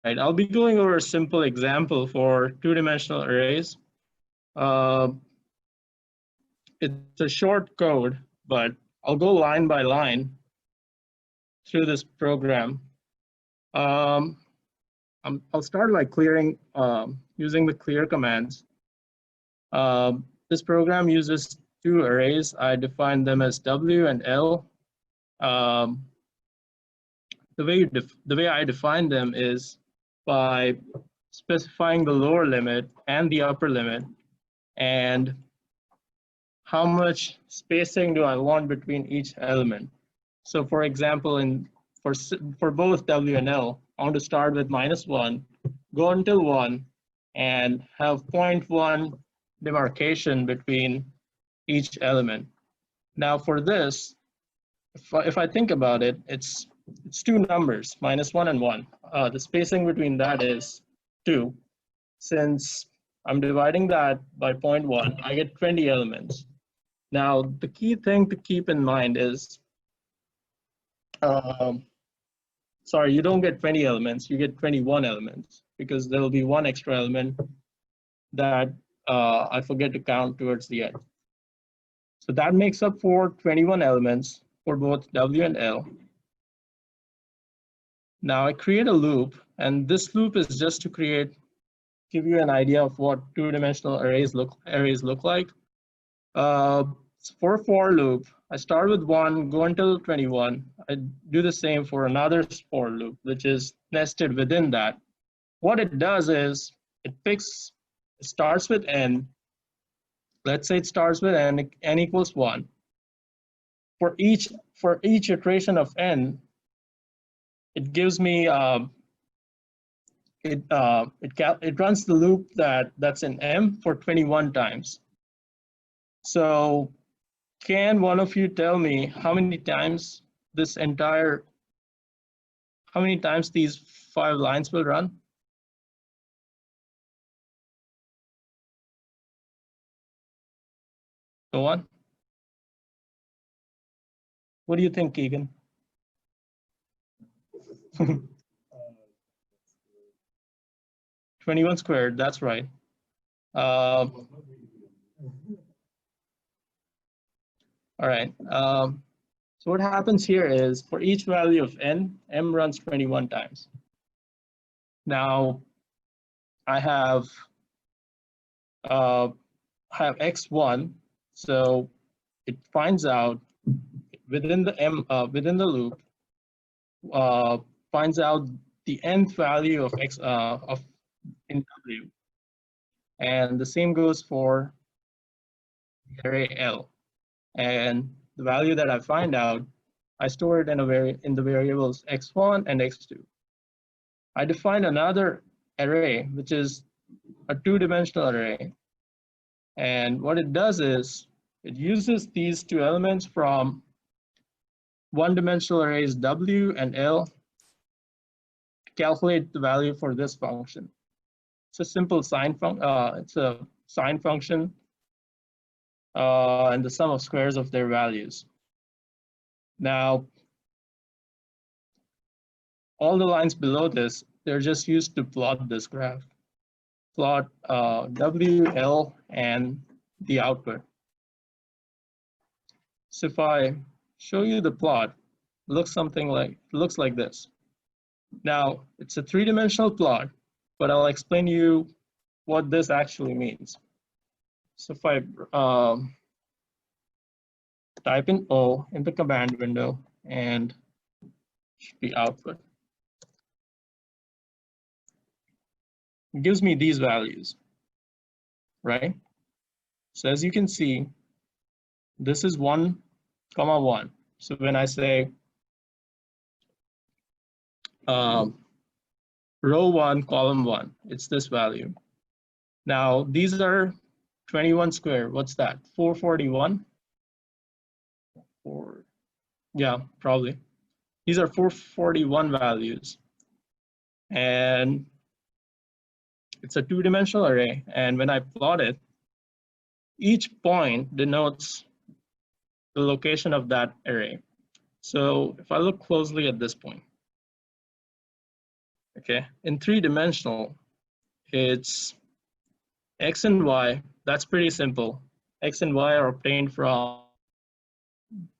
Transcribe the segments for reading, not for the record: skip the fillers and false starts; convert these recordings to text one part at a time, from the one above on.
Right, I'll be going over a simple example for two-dimensional arrays. It's a short code, but I'll go line by line through this program. I'll start by clearing using the clear commands. This program uses two arrays. I define them as W and L. The way I define them is by specifying the lower limit and the upper limit, and how much spacing do I want between each element. So for example, for both W and L, I want to start with -1, go until 1, and have 0.1 demarcation between each element. Now for this, if I think about it, it's two numbers, -1 and 1. The spacing between that is 2. Since I'm dividing that by 0.1, I get 20 elements. Now, the key thing to keep in mind is, sorry, you don't get 20 elements, you get 21 elements, because there will be one extra element that I forget to count towards the end. So that makes up for 21 elements for both W and L. Now I create a loop, and this loop is just to give you an idea of what two-dimensional arrays look like. For a for loop, I start with 1, go until 21. I do the same for another for loop, which is nested within that. What it does is it starts with n. Let's say it starts with n equals 1. For each iteration of n, it gives me it runs the loop that's in M for 21 times. So can one of you tell me how many times these 5 lines will run? Go on. What do you think, Keegan? 21 squared, that's right. All right. So what happens here is for each value of n, M runs 21 times. Now I have x1, so it finds out within the loop, finds out the nth value of x in W, and the same goes for the array L. And the value that I find out, I store it in the variables x1 and x2. I define another array, which is a two-dimensional array. And what it does is it uses these two elements from one-dimensional arrays W and L to calculate the value for this function. It's a simple sine function, and the sum of squares of their values. Now, all the lines below this, they're just used to plot this graph. Plot W, L, and the output. So if I show you the plot, it looks like this. Now, it's a three-dimensional plot, but I'll explain to you what this actually means. So if I type in O in the command window and the output, it gives me these values, right? So as you can see, this is 1, 1. So when I say row 1, column 1, it's this value. Now these are 21 squared. What's that? 441? Yeah, probably. These are 441 values. And it's a two-dimensional array. And when I plot it, each point denotes the location of that array. So if I look closely at this point, Okay, in three-dimensional, it's x and y. That's pretty simple. X and y are obtained from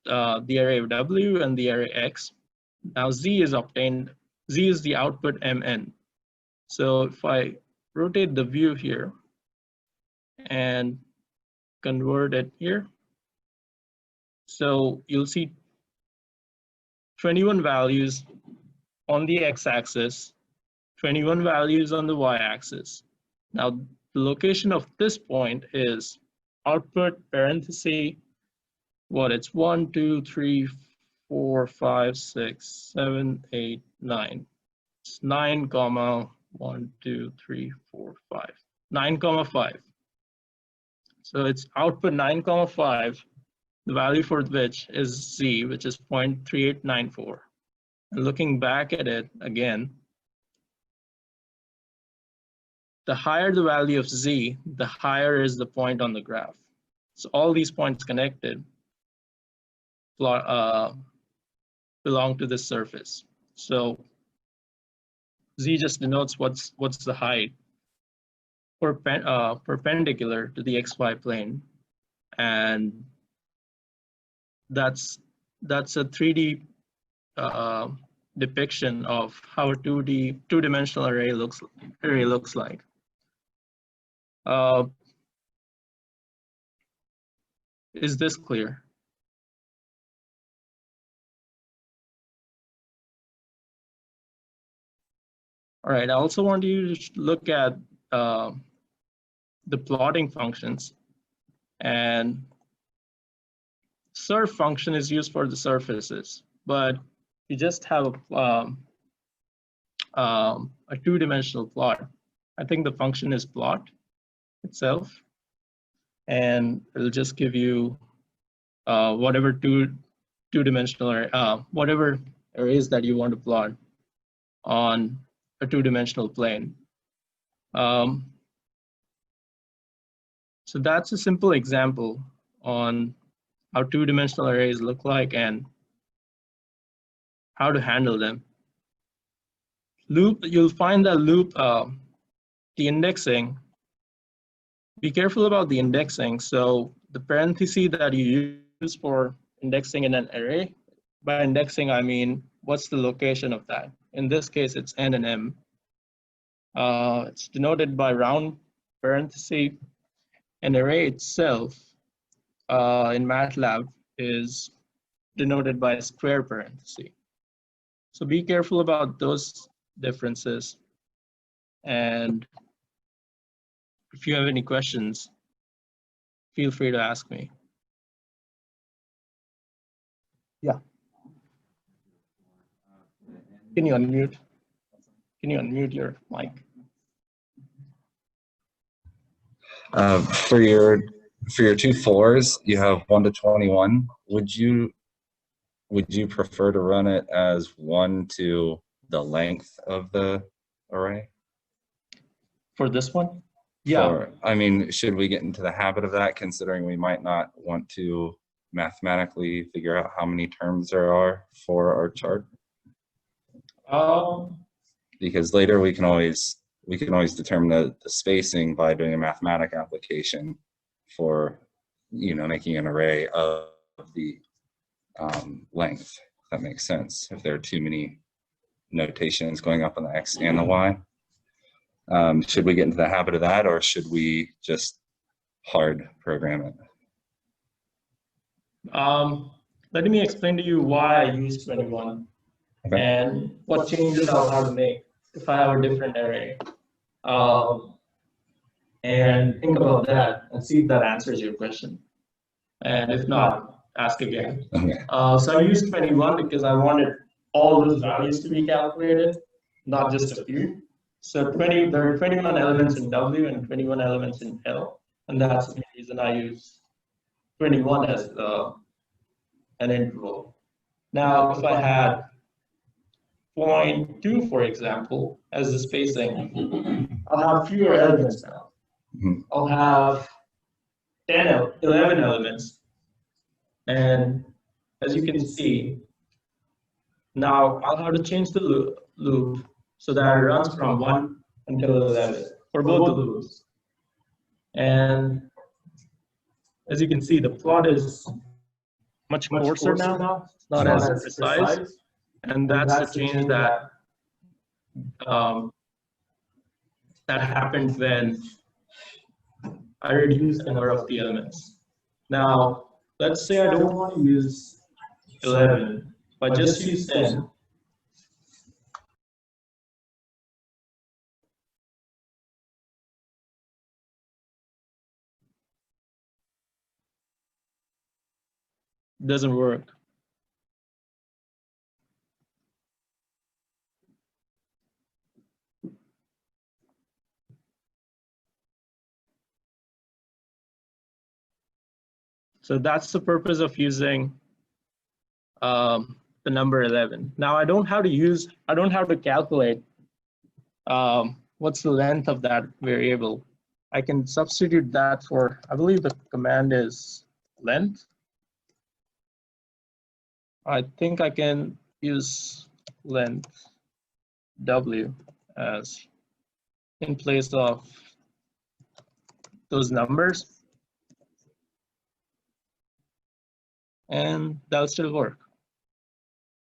the array of W and the array X. Now Z is obtained, Z is the output MN. So if I rotate the view here and convert it here, so you'll see 21 values on the x-axis, 21 values on the y-axis. Now the location of this point is output parenthesis, what it's 1, 2, 3, 4, 5, 6, 7, 8, 9. It's 9 comma 1, 2, 3, 4, 5. 9 comma 5. So it's output 9 comma 5, the value for which is Z, which is 0.3894. And looking back at it again, the higher the value of Z, the higher is the point on the graph. So all these points connected belong to this surface. So Z just denotes what's the height perpendicular to the XY plane, and that's a 3D depiction of how a two-dimensional array looks like. Is this clear? All right, I also want you to look at the plotting functions, and surf function is used for the surfaces, but you just have a two-dimensional plot. I think the function is plot itself, and it'll just give you whatever two-dimensional array, whatever arrays that you want to plot on a two-dimensional plane. So that's a simple example on how two-dimensional arrays look like and how to handle them. Loop, you'll find that loop, the indexing, be careful about the indexing. So the parentheses that you use for indexing in an array, by indexing I mean what's the location of that. In this case, it's N and M. It's denoted by round parenthesis. An array itself in MATLAB is denoted by a square parenthesis. So be careful about those differences. And if you have any questions, feel free to ask me. Yeah. Can you unmute? Can you unmute your mic? For your 2 4s, you have 1 to 21. Would you prefer to run it as 1 to the length of the array? For this one? Yeah. I mean, should we get into the habit of that, considering we might not want to mathematically figure out how many terms there are for our chart? Because later we can always determine the spacing by doing a mathematic application for, making an array of the length. If that makes sense. If there are too many notations going up on the X and the Y. Should we get into the habit of that, or should we just hard program it? Let me explain to you why I use 21 and what changes I'll have to make if I have a different array. And think about that and see if that answers your question. And if not, ask again. Okay. So I used 21 because I wanted all those values to be calculated, not just a few. So there are 21 elements in W and 21 elements in L, and that's the reason I use 21 as an interval. Now, if I had 0.2, for example, as the spacing, I'll have fewer elements now. I'll have 11 elements. And as you can see, now I'll have to change the loop so that it runs from 1 until 11 for both the loops. And as you can see, the plot is much coarser now, not as precise. And that's the change that that happened when I reduced the number of the elements. Now, let's say I don't want to use 11, but just use 10. Doesn't work. So that's the purpose of using the number 11. Now I don't have to calculate what's the length of that variable. I can substitute that for, I believe the command is length. I think I can use length W as in place of those numbers, and that'll still work.